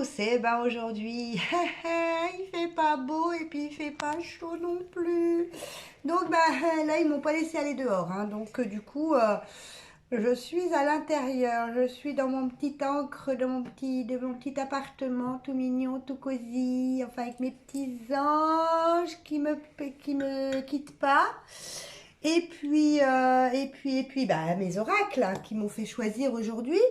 C'est ben aujourd'hui, il fait pas beau et puis il fait pas chaud non plus. Donc ben là ils m'ont pas laissé aller dehors, hein. Donc du coup je suis à l'intérieur, je suis dans mon petit ancre, dans mon petit appartement tout mignon, tout cosy, enfin avec mes petits anges qui me quittent pas. Et puis bah, mes oracles hein, qui m'ont fait choisir aujourd'hui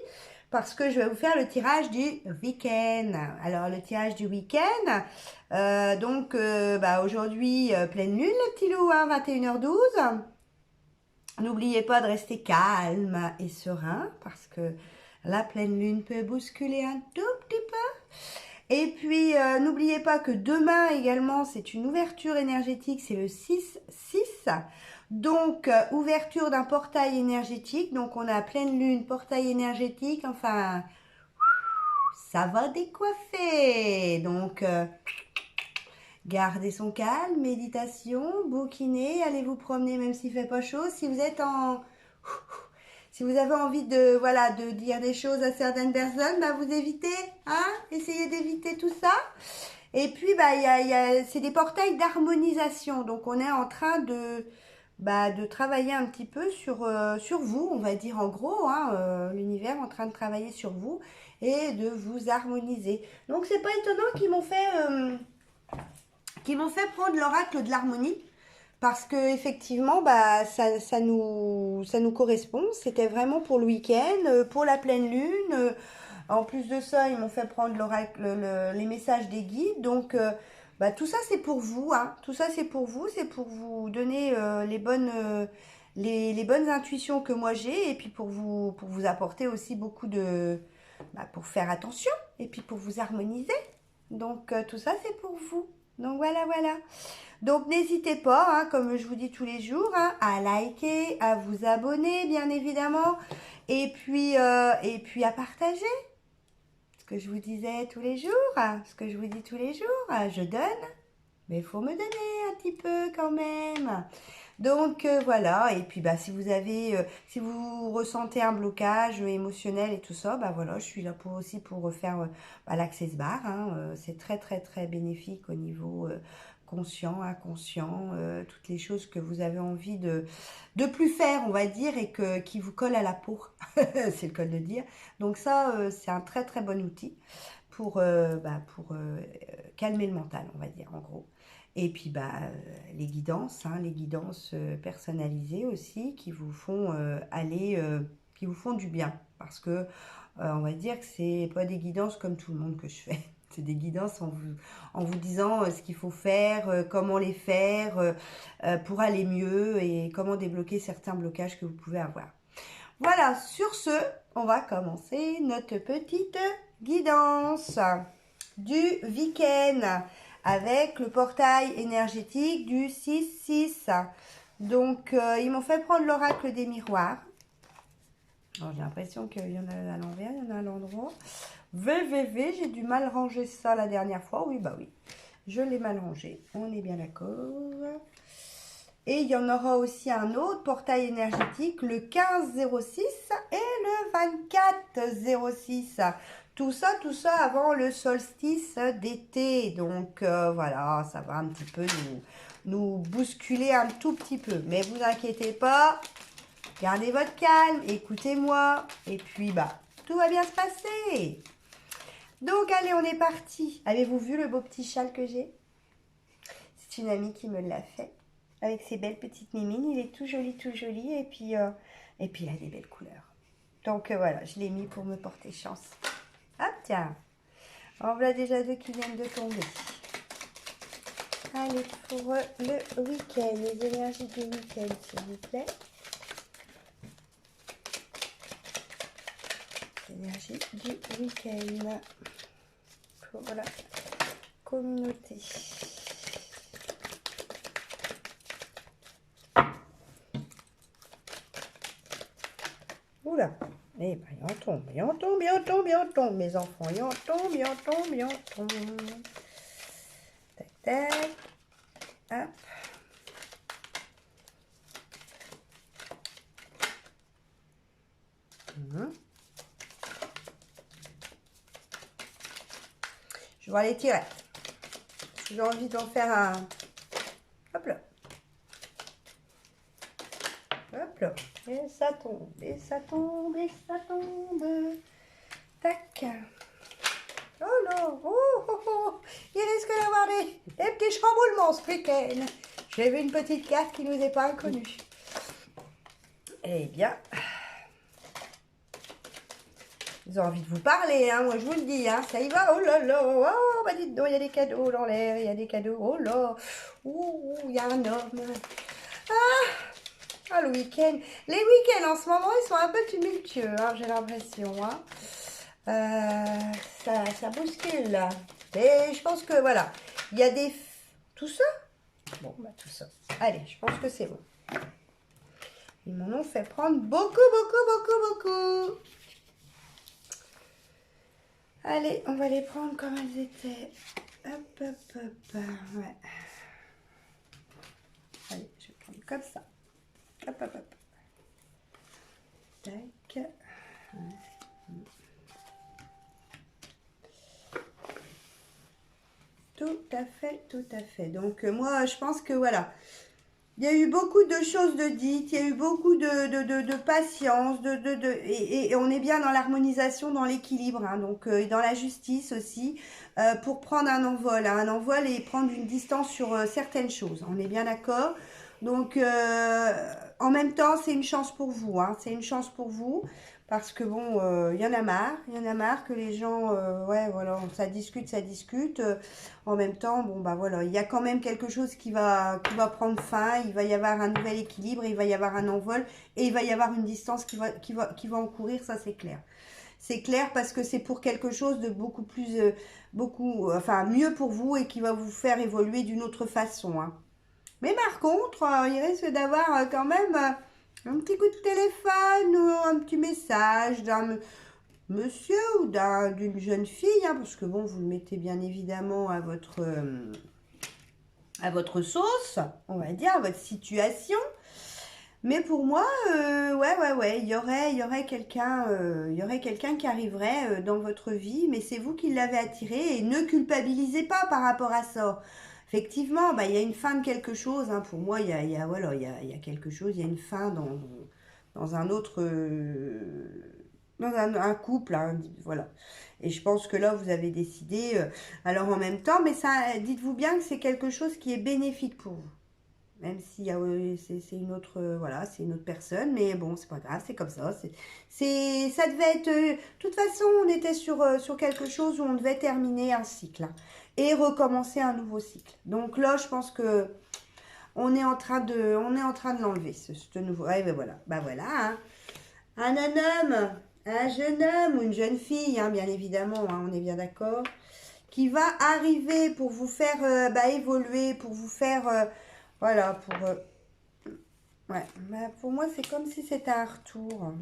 parce que je vais vous faire le tirage du week-end. Alors le tirage du week-end, bah, aujourd'hui pleine lune le petit loup, hein, 21h12. N'oubliez pas de rester calme et serein parce que la pleine lune peut bousculer un tout petit peu. Et puis, n'oubliez pas que demain également, c'est une ouverture énergétique, c'est le 6-6. Donc, ouverture d'un portail énergétique. Donc, on a pleine lune, portail énergétique. Enfin, ça va décoiffer. Donc, gardez son calme, méditation, bouquinez, allez vous promener même s'il fait pas chaud. Si vous avez envie de, voilà, de dire des choses à certaines personnes, bah vous évitez, hein, essayez d'éviter tout ça. Et puis, bah, c'est des portails d'harmonisation. Donc, on est en train de travailler un petit peu sur vous, on va dire en gros, hein, l'univers en train de travailler sur vous et de vous harmoniser. Donc, c'est pas étonnant qu'ils m'ont fait prendre l'oracle de l'harmonie parce que effectivement bah ça nous correspond, c'était vraiment pour le week-end, pour la pleine lune. En plus de ça ils m'ont fait prendre l'oracle, les messages des guides. Donc bah, tout ça c'est pour vous, hein. Tout ça c'est pour vous donner les bonnes intuitions que moi j'ai, et puis pour vous apporter aussi beaucoup de bah, pour faire attention et puis pour vous harmoniser. Donc tout ça c'est pour vous. Donc voilà, voilà. Donc n'hésitez pas, hein, comme je vous dis tous les jours, hein, à liker, à vous abonner bien évidemment, et puis à partager ce que je vous disais tous les jours, hein, ce que je vous dis tous les jours. Je donne, mais il faut me donner un petit peu quand même. Donc voilà, et puis bah si vous ressentez un blocage émotionnel et tout ça, bah voilà, je suis là pour refaire bah, l'Access Bar, hein. C'est très très très bénéfique au niveau conscient, inconscient, toutes les choses que vous avez envie de plus faire, on va dire, et qui vous collent à la peau, c'est le cas de le dire. Donc ça, c'est un très très bon outil pour calmer le mental, on va dire, en gros. Et puis bah, les guidances, hein, les guidances personnalisées aussi qui vous font qui vous font du bien. Parce que on va dire que c'est pas des guidances comme tout le monde que je fais. C'est des guidances en vous disant ce qu'il faut faire, comment les faire pour aller mieux et comment débloquer certains blocages que vous pouvez avoir. Voilà, sur ce, on va commencer notre petite guidance du week-end avec le portail énergétique du 6-6. Donc, ils m'ont fait prendre l'oracle des miroirs. Alors, j'ai l'impression qu'il y en a à l'envers, il y en a à l'endroit. VVV, j'ai dû mal ranger ça la dernière fois. Oui, bah oui, je l'ai mal rangé. On est bien d'accord. Et il y en aura aussi un autre portail énergétique, le 15-06 et le 24-06. Tout ça avant le solstice d'été. Donc voilà, ça va un petit peu nous bousculer un tout petit peu. Mais vous inquiétez pas, gardez votre calme, écoutez-moi. Et puis bah, tout va bien se passer. Donc allez, on est parti. Avez-vous vu le beau petit châle que j'ai? C'est une amie qui me l'a fait. Avec ses belles petites mimines. Il est tout joli, tout joli. Et puis il a des belles couleurs. Donc voilà, je l'ai mis pour me porter chance. Hop, tiens. En voilà déjà deux qui viennent de tomber. Allez, pour le week-end, les énergies du week-end, s'il vous plaît. Les énergies du week-end. Pour la communauté. Oula, eh ben, il en tombe, il en tombe, il en tombe, il en tombe, mes enfants, il en tombe, il en tombe, il en tombe. Tac, tac, hop. Mhm. Je vais voir les tirettes. J'ai envie d'en faire un... Hop là. Hop là. Et ça tombe, et ça tombe, et ça tombe. Tac. Oh là, il risque d'avoir des petits chamboulements ce week-end. J'ai vu une petite carte qui nous est pas inconnue. Eh bien, ils ont envie de vous parler, hein, moi je vous le dis, hein, ça y va, oh là là, oh, bah dites donc, il y a des cadeaux dans l'air, il y a des cadeaux, oh là, il y a un homme. Ah, le week-end. Les week-ends en ce moment, ils sont un peu tumultueux, hein, j'ai l'impression, hein. Ça bouscule là. Et je pense que voilà, il y a des... Tout ça? Bon, bah tout ça. Allez, je pense que c'est bon. Ils m'en ont fait prendre beaucoup. Allez, on va les prendre comme elles étaient. Hop. Ouais. Allez, je vais prendre comme ça. Hop. Tac. Tout à fait. Donc, moi, je pense que voilà. Il y a eu beaucoup de choses de dites, il y a eu beaucoup de patience, et on est bien dans l'harmonisation, dans l'équilibre, hein, donc et dans la justice aussi, pour prendre un envol et prendre une distance sur certaines choses. On est bien d'accord. Donc, en même temps, c'est une chance pour vous, hein, c'est une chance pour vous, parce que bon, il y en a marre que les gens, ouais, voilà, ça discute. En même temps, bon, bah voilà, il y a quand même quelque chose qui va prendre fin, il va y avoir un nouvel équilibre, il va y avoir un envol, et il va y avoir une distance qui va encourir, ça c'est clair. C'est clair parce que c'est pour quelque chose de beaucoup plus, enfin, mieux pour vous et qui va vous faire évoluer d'une autre façon, hein. Mais par contre, il risque d'avoir quand même un petit coup de téléphone ou un petit message d'un monsieur ou d'une jeune fille, hein, parce que bon, vous le mettez bien évidemment à votre sauce, on va dire, à votre situation. Mais pour moi, ouais, il y aurait quelqu'un qui arriverait dans votre vie, mais c'est vous qui l'avez attiré et ne culpabilisez pas par rapport à ça. Effectivement, bah, il y a une fin de quelque chose, hein. Pour moi, voilà, il y a quelque chose, il y a une fin dans un autre, dans un couple, hein, voilà. Et je pense que là, vous avez décidé, alors en même temps, mais ça, dites-vous bien que c'est quelque chose qui est bénéfique pour vous. Même si c'est une autre, voilà, c'est une autre personne, mais bon, c'est pas grave, c'est comme ça. Ça devait être, de toute façon, on était sur quelque chose où on devait terminer un cycle, hein, et recommencer un nouveau cycle. Donc là, je pense que on est en train de l'enlever, ce nouveau. Ouais, ben voilà, hein. Un jeune homme ou une jeune fille, hein, bien évidemment, hein, on est bien d'accord, qui va arriver pour vous faire évoluer, pour vous faire voilà, ouais, bah, pour moi, c'est comme si c'était un retour.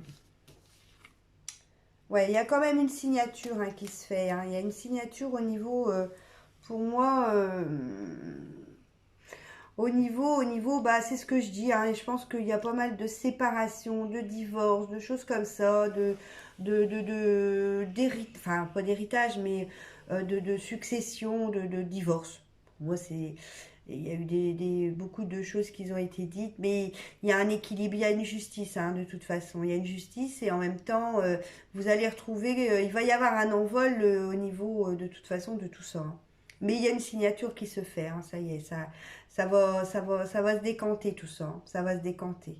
Ouais, il y a quand même une signature, hein, qui se fait, hein. Il y a une signature au niveau, pour moi, bah, c'est ce que je dis, hein, et je pense qu'il y a pas mal de séparations, de divorces, de choses comme ça, enfin, pas d'héritage, mais de succession, de divorce. Pour moi, c'est... Il y a eu beaucoup de choses qui ont été dites, mais il y a un équilibre, il y a une justice, hein, de toute façon. Il y a une justice et en même temps, vous allez retrouver, il va y avoir un envol au niveau de toute façon de tout ça, hein. Mais il y a une signature qui se fait, hein, ça y est, ça va se décanter tout ça, hein, ça va se décanter.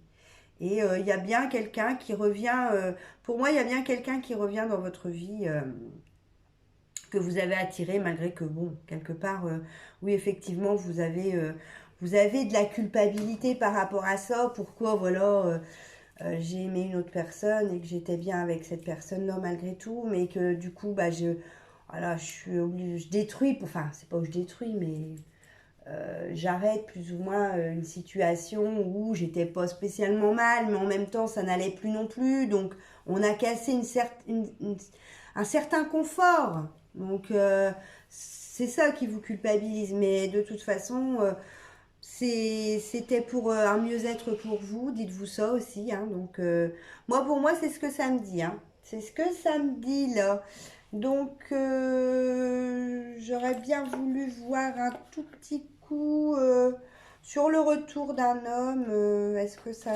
Et il y a bien quelqu'un qui revient, pour moi, il y a bien quelqu'un qui revient dans votre vie, que vous avez attiré, malgré que, bon, quelque part, oui, effectivement, vous avez de la culpabilité par rapport à ça. Pourquoi, voilà, j'ai aimé une autre personne et que j'étais bien avec cette personne-là malgré tout, mais que du coup, bah, voilà, je suis obligée, je détruis, enfin, c'est pas que je détruis, mais j'arrête plus ou moins une situation où j'étais pas spécialement mal, mais en même temps, ça n'allait plus non plus. Donc, on a cassé un certain confort. Donc, c'est ça qui vous culpabilise. Mais de toute façon, c'était pour un mieux-être pour vous. Dites-vous ça aussi, hein. Donc, pour moi, c'est ce que ça me dit, hein. C'est ce que ça me dit là. Donc, j'aurais bien voulu voir un tout petit coup sur le retour d'un homme. Est-ce que ça...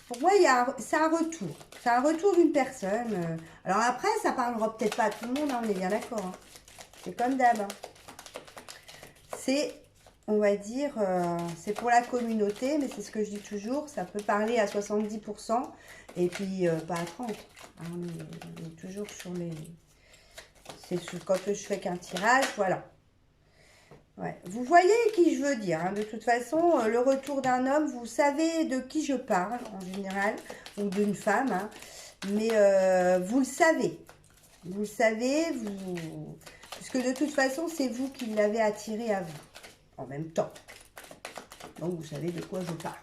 Pour moi, c'est un retour. C'est un retour d'une personne. Alors après, ça parlera peut-être pas à tout le monde, hein, on est bien d'accord. Hein. C'est comme d'hab. Hein. C'est, on va dire, c'est pour la communauté, mais c'est ce que je dis toujours, ça peut parler à 70% et puis pas à 30%. Hein, on est toujours sur les... C'est quand je fais qu'un tirage, voilà. Ouais. Vous voyez qui je veux dire. Hein. De toute façon, le retour d'un homme, vous savez de qui je parle en général, ou d'une femme, hein. Mais vous le savez. Vous le savez, puisque de toute façon, c'est vous qui l'avez attiré à vous, en même temps. Donc, vous savez de quoi je parle.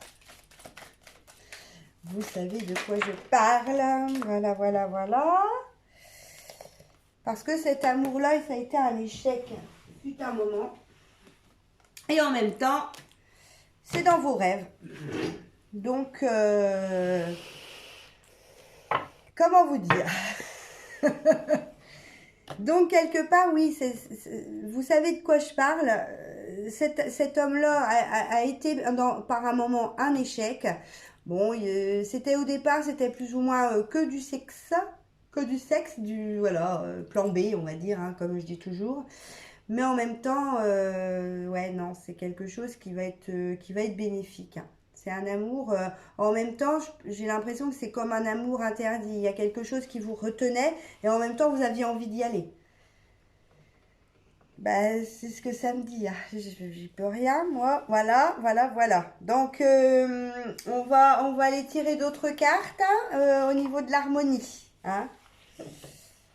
Vous savez de quoi je parle. Voilà, voilà, voilà. Parce que cet amour-là, ça a été un échec, fut un moment. Et en même temps, c'est dans vos rêves. Donc, comment vous dire? Donc, quelque part, oui, vous savez de quoi je parle. Cet homme-là a été par un moment un échec. Bon, c'était au départ, c'était plus ou moins que du sexe, voilà, plan B, on va dire, hein, comme je dis toujours. Mais en même temps, ouais, non, c'est quelque chose qui va être bénéfique. Hein. C'est un amour. En même temps, j'ai l'impression que c'est comme un amour interdit. Il y a quelque chose qui vous retenait et en même temps, vous aviez envie d'y aller. Ben, c'est ce que ça me dit. Hein. J'y peux rien, moi. Voilà, voilà, voilà. Donc, on va aller tirer d'autres cartes hein, au niveau de l'harmonie. Hein.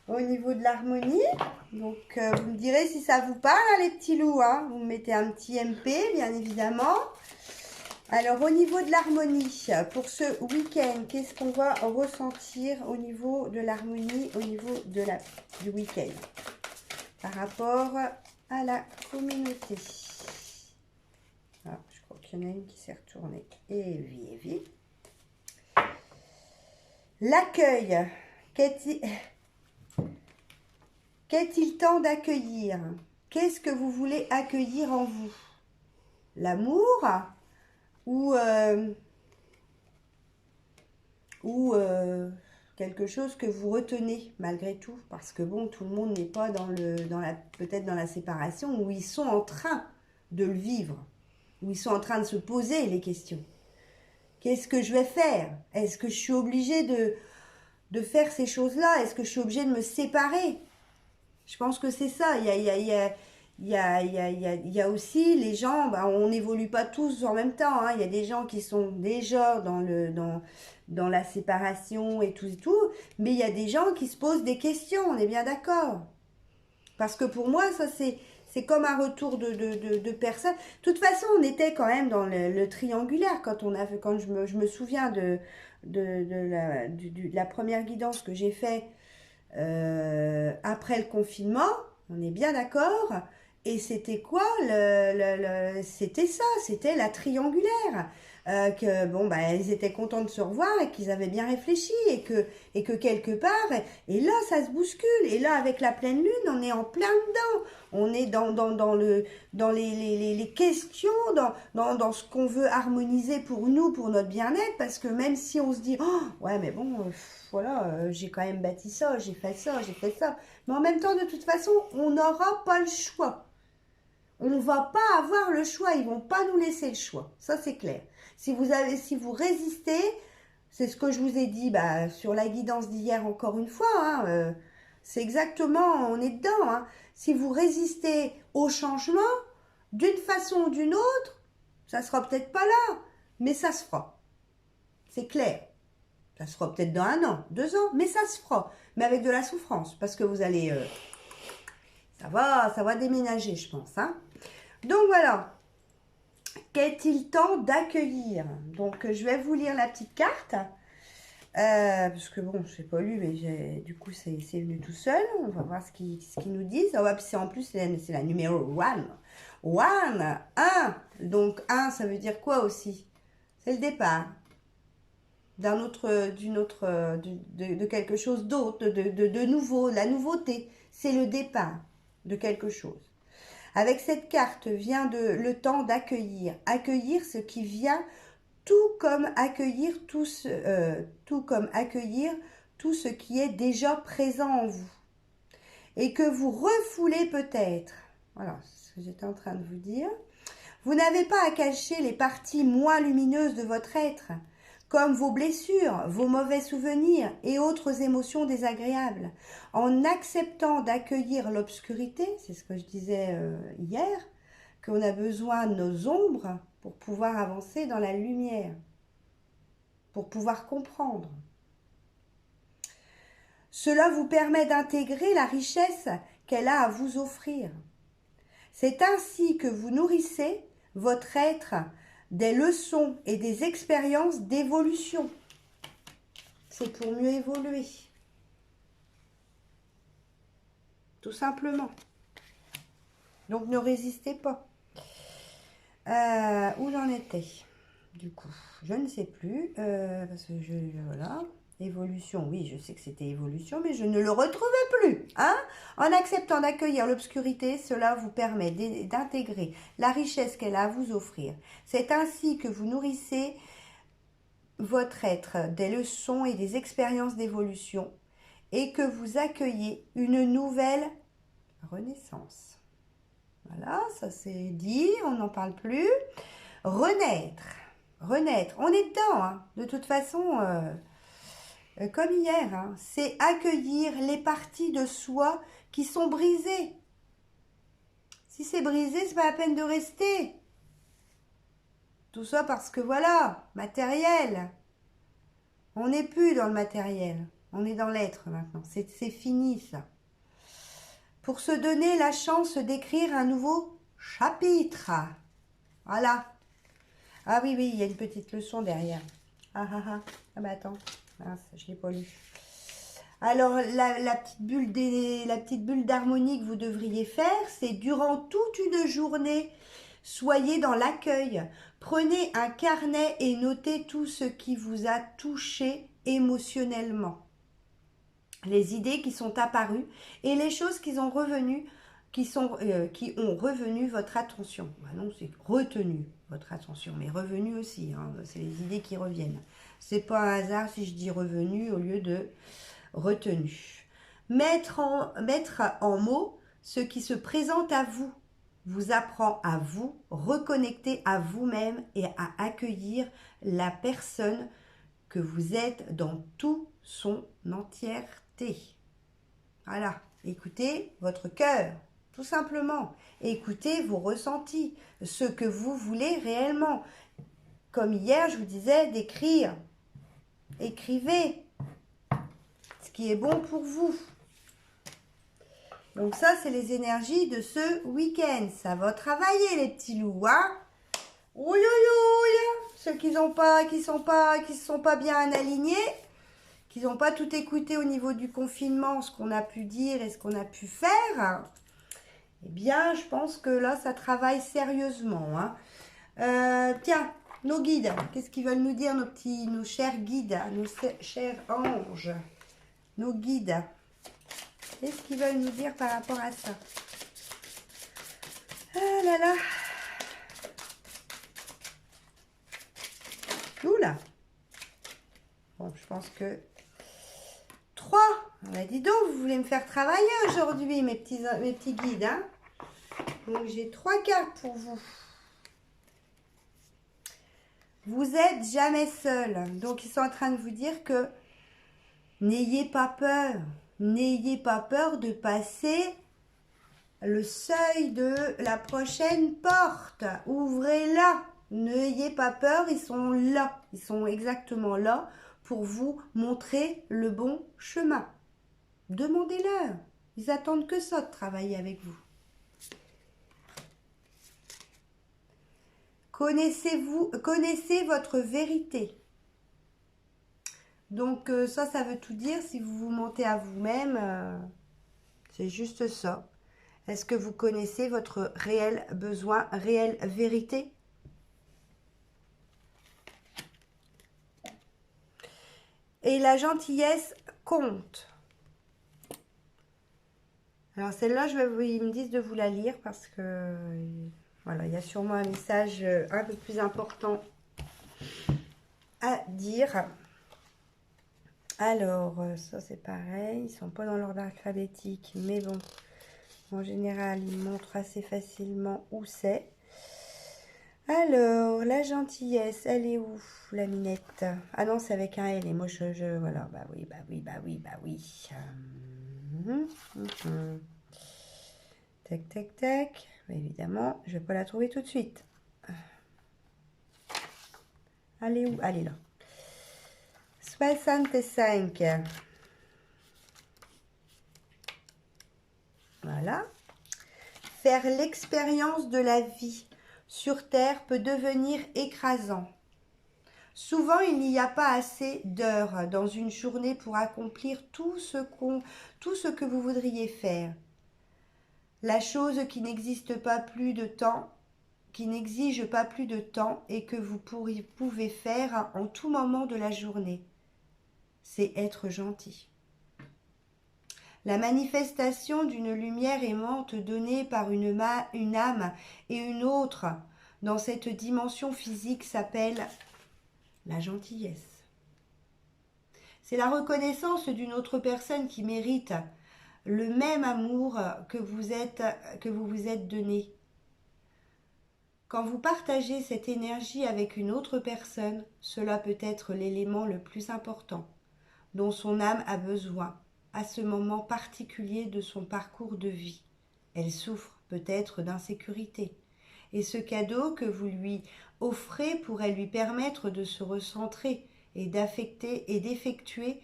Au niveau de l'harmonie. Donc, vous me direz si ça vous parle, hein, les petits loups. Hein. Vous me mettez un petit MP, bien évidemment. Alors, au niveau de l'harmonie, pour ce week-end, qu'est-ce qu'on va ressentir au niveau de l'harmonie, au niveau du week-end par rapport à la communauté. Ah, je crois qu'il y en a une qui s'est retournée. Et oui. L'accueil. Qu'est-il temps d'accueillir? Qu'est-ce que vous voulez accueillir en vous? L'amour ou quelque chose que vous retenez malgré tout? Parce que bon, tout le monde n'est pas peut-être dans la séparation où ils sont en train de le vivre, où ils sont en train de se poser les questions. Qu'est-ce que je vais faire? Est-ce que je suis obligée de faire ces choses-là? Est-ce que je suis obligée de me séparer? Je pense que c'est ça. Il y a aussi les gens, ben, on n'évolue pas tous en même temps. Hein. Il y a des gens qui sont déjà dans la séparation et tout, mais il y a des gens qui se posent des questions, on est bien d'accord. Parce que pour moi, ça c'est comme un retour de personnes. De toute façon, on était quand même dans le triangulaire quand je me souviens de la première guidance que j'ai fait après le confinement, on est bien d'accord. Et c'était quoi c'était ça, c'était la triangulaire. Que bon, bah, ils étaient contents de se revoir et qu'ils avaient bien réfléchi et que quelque part, et là, ça se bouscule. Et là, avec la pleine lune, on est en plein dedans. On est dans les questions, dans ce qu'on veut harmoniser pour nous, pour notre bien-être, parce que même si on se dit, oh, ouais, mais bon, voilà, j'ai quand même bâti ça, j'ai fait ça, mais en même temps, de toute façon, on n'aura pas le choix. On ne va pas avoir le choix, ils vont pas nous laisser le choix, ça c'est clair. Si vous résistez, c'est ce que je vous ai dit bah, sur la guidance d'hier encore une fois, hein, c'est exactement, on est dedans. Hein. Si vous résistez au changement, d'une façon ou d'une autre, ça sera peut-être pas là, mais ça se fera. C'est clair. Ça se fera peut-être dans 1 an, 2 ans, mais ça se fera. Mais avec de la souffrance, parce que vous allez... ça va déménager, je pense. Hein. Donc voilà. Qu'est-il temps d'accueillir? Donc je vais vous lire la petite carte. Parce que bon, je n'ai pas lu, mais du coup c'est venu tout seul. On va voir ce qu'ils nous disent. En plus, c'est la numéro 1. 1. Donc 1, ça veut dire quoi aussi? C'est le départ. De quelque chose d'autre, de nouveau, la nouveauté. C'est le départ. de quelque chose. Avec cette carte vient le temps d'accueillir. Accueillir ce qui vient, tout comme accueillir tout ce qui est déjà présent en vous. Et que vous refoulez peut-être. Voilà ce que j'étais en train de vous dire. Vous n'avez pas à cacher les parties moins lumineuses de votre être, comme vos blessures, vos mauvais souvenirs et autres émotions désagréables. En acceptant d'accueillir l'obscurité, c'est ce que je disais hier, qu'on a besoin de nos ombres pour pouvoir avancer dans la lumière, pour pouvoir comprendre. Cela vous permet d'intégrer la richesse qu'elle a à vous offrir. C'est ainsi que vous nourrissez votre être des leçons et des expériences d'évolution. C'est pour mieux évoluer. Tout simplement. Donc ne résistez pas. Où j'en étais? Du coup, je ne sais plus. Parce que voilà. Évolution, oui, je sais que c'était évolution, mais je ne le retrouvais plus. Hein? En acceptant d'accueillir l'obscurité, cela vous permet d'intégrer la richesse qu'elle a à vous offrir. C'est ainsi que vous nourrissez votre être des leçons et des expériences d'évolution et que vous accueillez une nouvelle renaissance. Voilà, ça c'est dit, on n'en parle plus. Renaître, renaître, on est dedans, hein. De toute façon... comme hier, hein, c'est accueillir les parties de soi qui sont brisées. Si c'est brisé, c'est pas la peine de rester. Tout ça parce que voilà, matériel. On n'est plus dans le matériel, on est dans l'être maintenant. C'est fini ça. Pour se donner la chance d'écrire un nouveau chapitre. Voilà. Ah oui, oui, il y a une petite leçon derrière. Ah ah ah. Ah bah attends. Mince, je ne l'ai pas lu. Alors, la petite bulle d'harmonie que vous devriez faire, c'est durant toute une journée, soyez dans l'accueil. Prenez un carnet et notez tout ce qui vous a touché émotionnellement. Les idées qui sont apparues et les choses qui ont revenu votre attention. Ben non, c'est retenu votre attention, mais revenu aussi, hein, c'est les idées qui reviennent. C'est pas un hasard si je dis revenu au lieu de retenu. Mettre en mots ce qui se présente à vous vous apprend à vous reconnecter à vous-même et à accueillir la personne que vous êtes dans toute son entièreté. Voilà, écoutez votre cœur, tout simplement. Écoutez vos ressentis, ce que vous voulez réellement. Comme hier, je vous disais d'écrire. Écrivez ce qui est bon pour vous. Donc ça, c'est les énergies de ce week-end. Ça va travailler, les petits loups, hein? Ouïe, ouïe, ouïe. Ceux qui se sont pas bien alignés, qui n'ont pas tout écouté au niveau du confinement, ce qu'on a pu dire et ce qu'on a pu faire, eh bien, je pense que là, ça travaille sérieusement, hein. Tiens, nos guides, qu'est-ce qu'ils veulent nous dire, nos chers guides, nos chers anges, nos guides? Qu'est-ce qu'ils veulent nous dire par rapport à ça? Ah là là. Oula. Bon, je pense que 3. Bah, dis donc, vous voulez me faire travailler aujourd'hui, mes petits guides, hein? Donc, j'ai 3 cartes pour vous. Vous n'êtes jamais seul. Donc, ils sont en train de vous dire que n'ayez pas peur. N'ayez pas peur de passer le seuil de la prochaine porte. Ouvrez-la. N'ayez pas peur, ils sont là. Ils sont exactement là pour vous montrer le bon chemin. Demandez-leur. Ils attendent que ça de travailler avec vous. Connaissez votre vérité. Donc ça veut tout dire. Si vous vous mentez à vous-même, c'est juste ça. Est-ce que vous connaissez votre réel besoin, réelle vérité? Et la gentillesse compte. Alors celle-là, ils me disent de vous la lire parce que voilà, il y a sûrement un message un peu plus important à dire. Alors, ça c'est pareil, ils sont pas dans l'ordre alphabétique, mais bon, en général, ils montrent assez facilement où c'est. Alors, la gentillesse, elle est où, la minette? Ah non, c'est avec un L, et moi voilà, bah oui, bah oui, bah oui, bah oui. Tac, tac, tac. Évidemment, je vais pas la trouver tout de suite. Elle est où? Elle est là. 65. Voilà. Faire l'expérience de la vie sur Terre peut devenir écrasant. Souvent, il n'y a pas assez d'heures dans une journée pour accomplir tout ce que vous voudriez faire. La chose qui n'existe pas plus de temps, qui n'exige pas plus de temps et que vous pouvez faire en tout moment de la journée, c'est être gentil. La manifestation d'une lumière aimante donnée par une âme et une autre dans cette dimension physique s'appelle la gentillesse. C'est la reconnaissance d'une autre personne qui mérite le même amour que vous vous êtes donné. Quand vous partagez cette énergie avec une autre personne, cela peut être l'élément le plus important dont son âme a besoin à ce moment particulier de son parcours de vie. Elle souffre peut-être d'insécurité. Et ce cadeau que vous lui offrez pourrait lui permettre de se recentrer et d'effectuer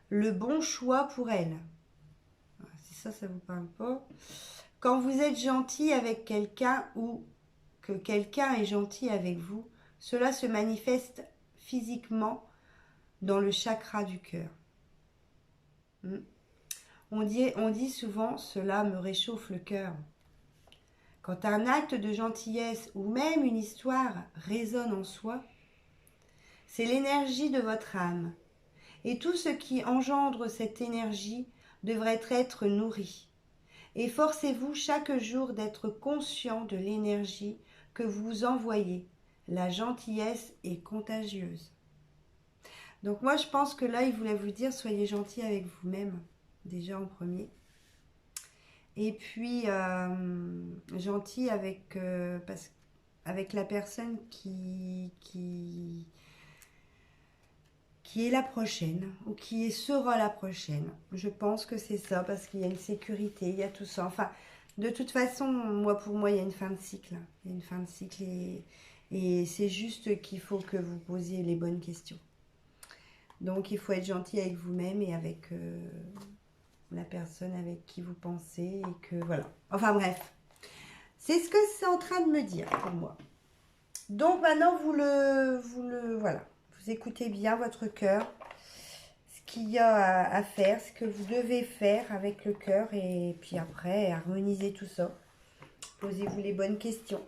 le bon choix pour elle. Si ça vous parle pas. Quand vous êtes gentil avec quelqu'un ou que quelqu'un est gentil avec vous, cela se manifeste physiquement dans le chakra du cœur. On dit souvent « cela me réchauffe le cœur ». Quand un acte de gentillesse ou même une histoire résonne en soi, c'est l'énergie de votre âme. Et tout ce qui engendre cette énergie devrait être nourri. Efforcez-vous chaque jour d'être conscient de l'énergie que vous envoyez. La gentillesse est contagieuse. Donc moi je pense que là il voulait vous dire soyez gentil avec vous-même déjà en premier. Et puis gentil avec la personne qui est la prochaine ou qui sera la prochaine. Je pense que c'est ça parce qu'il y a une sécurité, il y a tout ça. Enfin, de toute façon, pour moi, il y a une fin de cycle. Il y a une fin de cycle et c'est juste qu'il faut que vous posiez les bonnes questions. Donc, il faut être gentil avec vous-même et avec la personne avec qui vous pensez et que voilà. Enfin bref, c'est ce que c'est en train de me dire pour moi. Donc maintenant, voilà. Vous écoutez bien votre cœur, ce qu'il y a à faire, ce que vous devez faire avec le cœur et puis après, harmoniser tout ça. Posez-vous les bonnes questions.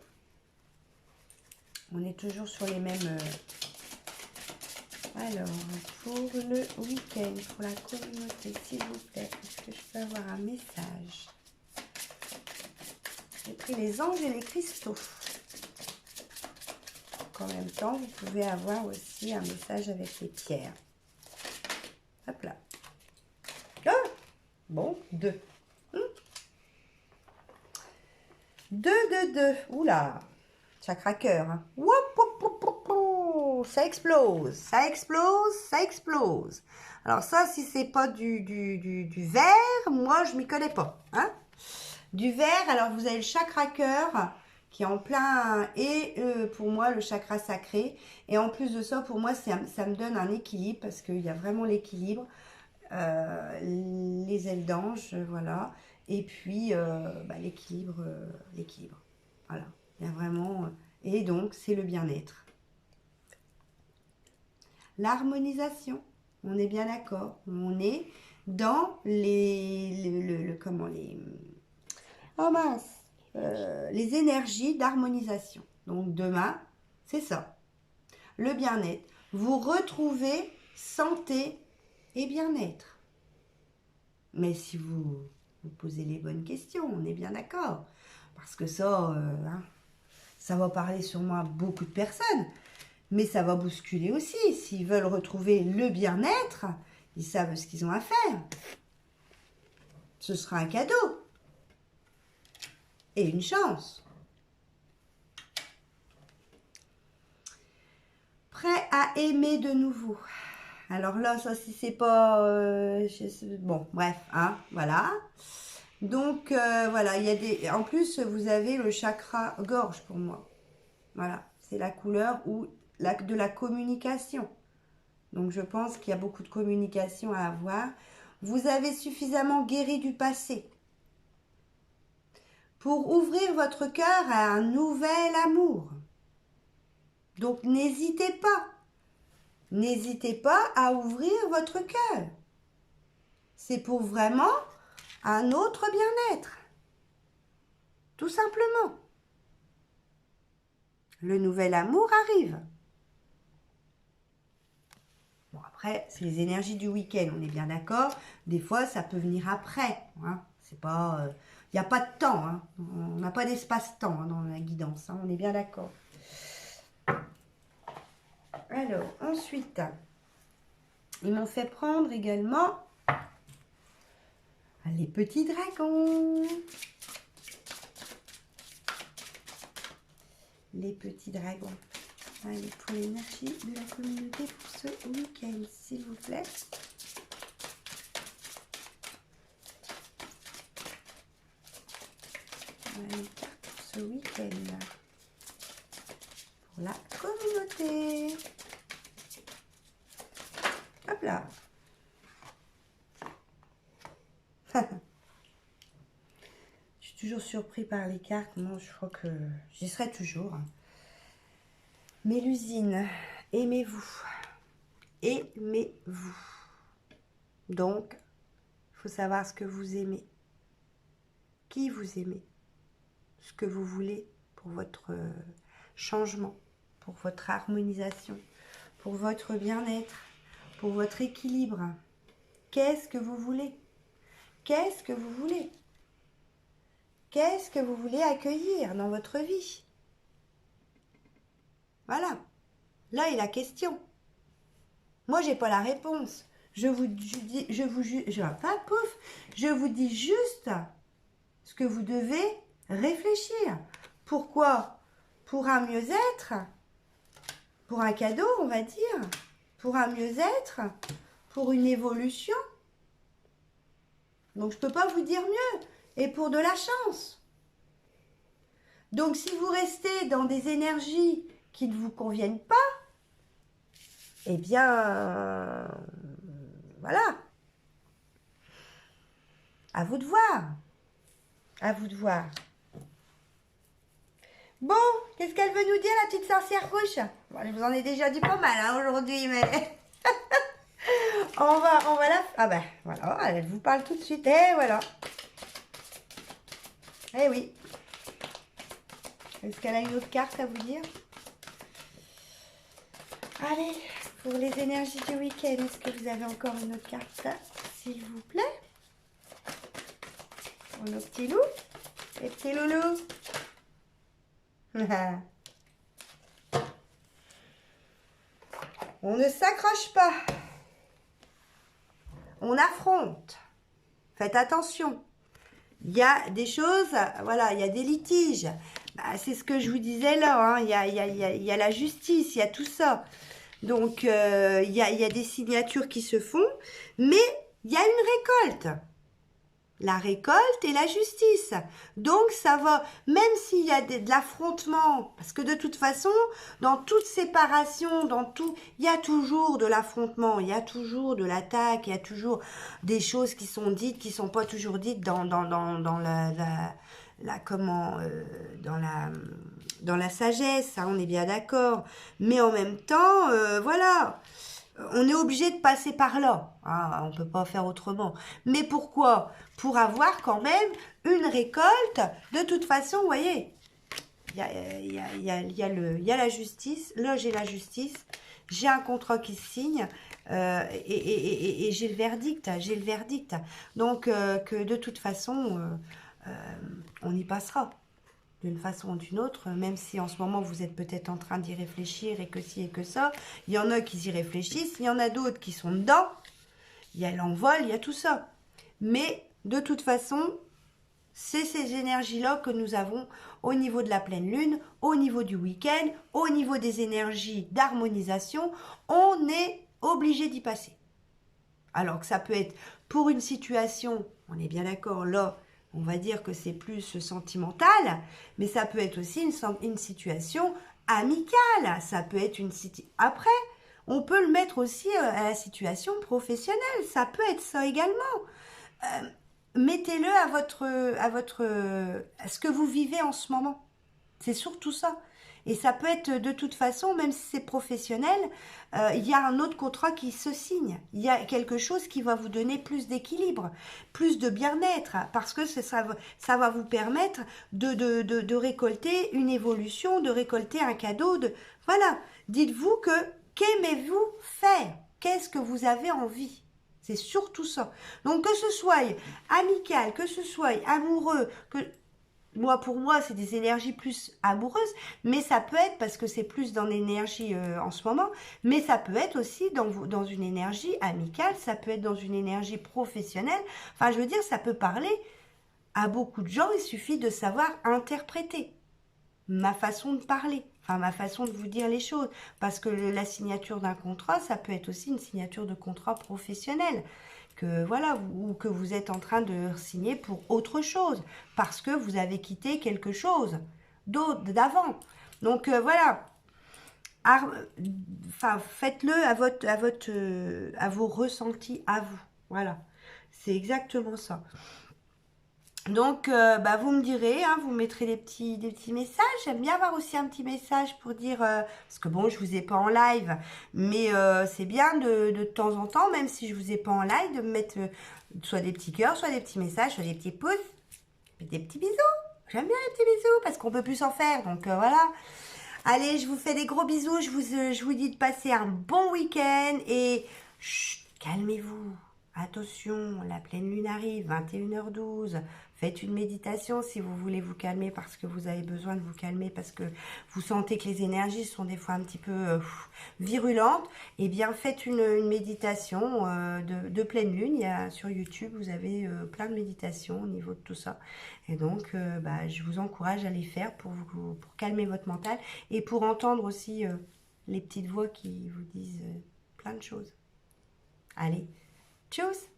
On est toujours sur les mêmes... Alors, pour le week-end, pour la communauté, s'il vous plaît, est-ce que je peux avoir un message? J'ai pris les anges et les cristaux. En même temps, vous pouvez avoir aussi un message avec les pierres. Hop là. Ah bon, 2. 2. Oula. Chakra cœur. Hein. Ça explose. Ça explose. Ça explose. Alors ça, si c'est pas du vert, moi, je m'y connais pas. Hein. Du vert, alors vous avez le chakra cœur qui est en plein, et pour moi le chakra sacré, et en plus de ça pour moi ça me donne un équilibre parce qu'il y a vraiment l'équilibre, les ailes d'ange, voilà, et puis l'équilibre, voilà, il y a vraiment, et donc c'est le bien-être, l'harmonisation, on est bien d'accord, on est dans oh mince, les énergies d'harmonisation. Donc demain, c'est ça. Le bien-être. Vous retrouvez santé et bien-être. Mais si vous vous posez les bonnes questions, on est bien d'accord. Parce que ça, hein, ça va parler sûrement à beaucoup de personnes. Mais ça va bousculer aussi. S'ils veulent retrouver le bien-être, ils savent ce qu'ils ont à faire. Ce sera un cadeau. Et une chance. Prêt à aimer de nouveau. Alors là, ça, si c'est pas... bon, bref, hein, voilà. Donc, voilà, il y a des... En plus, vous avez le chakra gorge pour moi. Voilà, c'est la couleur de la communication. Donc, je pense qu'il y a beaucoup de communication à avoir. Vous avez suffisamment guéri du passé pour ouvrir votre cœur à un nouvel amour. Donc, n'hésitez pas. N'hésitez pas à ouvrir votre cœur. C'est pour vraiment un autre bien-être. Tout simplement. Le nouvel amour arrive. Bon, après, c'est les énergies du week-end, on est bien d'accord. Des fois, ça peut venir après. Hein. C'est pas... il n'y a pas de temps. Hein. On n'a pas d'espace-temps hein, dans la guidance. Hein. On est bien d'accord. Alors, ensuite, ils m'ont fait prendre également les petits dragons. Les petits dragons. Allez, pour l'énergie de la communauté pour ce week-end, s'il vous plaît. Voilà les cartes pour ce week-end. Pour la communauté. Hop là. Je suis toujours surpris par les cartes. Moi, je crois que j'y serai toujours. Mélusine, aimez-vous. Aimez-vous. Donc, il faut savoir ce que vous aimez. Qui vous aimez. Ce que vous voulez pour votre changement, pour votre harmonisation, pour votre bien-être, pour votre équilibre. Qu'est-ce que vous voulez? Qu'est-ce que vous voulez? Qu'est-ce que vous voulez accueillir dans votre vie? Voilà. Là est la question. Moi, j'ai pas la réponse. Je vous dis juste ce que vous devez réfléchir. Pourquoi? Pour un mieux-être, pour un cadeau, on va dire, pour un mieux-être, pour une évolution. Donc, je peux pas vous dire mieux. Et pour de la chance. Donc, si vous restez dans des énergies qui ne vous conviennent pas, eh bien, voilà. À vous de voir. À vous de voir. Bon, qu'est-ce qu'elle veut nous dire, la petite sorcière rouge? Bon, je vous en ai déjà dit pas mal hein, aujourd'hui, mais... on va la... Ah ben, voilà, elle vous parle tout de suite. Et voilà. Eh oui. Est-ce qu'elle a une autre carte à vous dire? Allez, pour les énergies du week-end, est-ce que vous avez encore une autre carte, s'il vous plaît? Pour nos petits loups, les petits loulous. On ne s'accroche pas. On affronte. Faites attention. Il y a des choses, voilà, il y a des litiges. Bah, c'est ce que je vous disais là, hein. Il y a la justice, il y a tout ça. Donc, il y a des signatures qui se font, mais il y a une récolte. La récolte et la justice. Donc, ça va, même s'il y a de l'affrontement, parce que de toute façon, dans toute séparation, dans tout, il y a toujours de l'affrontement, il y a toujours de l'attaque, il y a toujours des choses qui sont dites, qui sont pas toujours dites dans la sagesse, hein, on est bien d'accord. Mais en même temps, voilà, on est obligé de passer par là. Hein, on ne peut pas faire autrement. Mais pourquoi? Pour avoir quand même une récolte. De toute façon, vous voyez, il y a la justice. Là, j'ai la justice. j'ai un contrat qui se signe et j'ai le verdict, Donc, que de toute façon, on y passera d'une façon ou d'une autre, même si en ce moment vous êtes peut-être en train d'y réfléchir et que ci et que ça. Il y en a qui y réfléchissent, il y en a d'autres qui sont dedans. Il y a l'envol, il y a tout ça. Mais de toute façon, c'est ces énergies-là que nous avons au niveau de la pleine lune, au niveau du week-end, au niveau des énergies d'harmonisation. On est obligé d'y passer. Alors que ça peut être pour une situation, on est bien d'accord, là, on va dire que c'est plus sentimental, mais ça peut être aussi une situation amicale. Ça peut être une situation... Après, on peut le mettre aussi à la situation professionnelle. Ça peut être ça également. Mettez-le à ce que vous vivez en ce moment. C'est surtout ça. Et ça peut être de toute façon, même si c'est professionnel, il y a un autre contrat qui se signe. Il y a quelque chose qui va vous donner plus d'équilibre, plus de bien-être, parce que ça va vous permettre de récolter une évolution, de récolter un cadeau. Voilà, dites-vous qu'aimez-vous faire? Qu'est-ce que vous avez envie? C'est surtout ça. Donc que ce soit amical, que ce soit amoureux, pour moi, c'est des énergies plus amoureuses, mais ça peut être, parce que c'est plus dans l'énergie en ce moment, mais ça peut être aussi dans une énergie amicale, ça peut être dans une énergie professionnelle. Enfin, je veux dire, ça peut parler à beaucoup de gens, il suffit de savoir interpréter ma façon de parler, enfin ma façon de vous dire les choses, parce que la signature d'un contrat, ça peut être aussi une signature de contrat professionnel, que voilà, ou que vous êtes en train de signer pour autre chose, parce que vous avez quitté quelque chose d'autre d'avant. Donc voilà, enfin faites-le à vos ressentis, à vous. Voilà, c'est exactement ça. Donc, vous me direz, hein, vous mettrez des petits messages. J'aime bien avoir aussi un petit message pour dire, parce que bon, je vous ai pas en live, mais c'est bien de temps en temps, même si je vous ai pas en live, de me mettre soit des petits cœurs, soit des petits messages, soit des petits pouces, des petits bisous. J'aime bien les petits bisous parce qu'on peut plus en faire, donc voilà. Allez, je vous fais des gros bisous. Je vous dis de passer un bon week-end et chut, calmez-vous. Attention, la pleine lune arrive, 21h12. Faites une méditation si vous voulez vous calmer parce que vous avez besoin de vous calmer, parce que vous sentez que les énergies sont des fois un petit peu virulentes. Eh bien, faites une méditation de pleine lune. Sur YouTube, vous avez plein de méditations au niveau de tout ça. Et donc, je vous encourage à les faire pour calmer votre mental et pour entendre aussi les petites voix qui vous disent plein de choses. Allez, tchuss!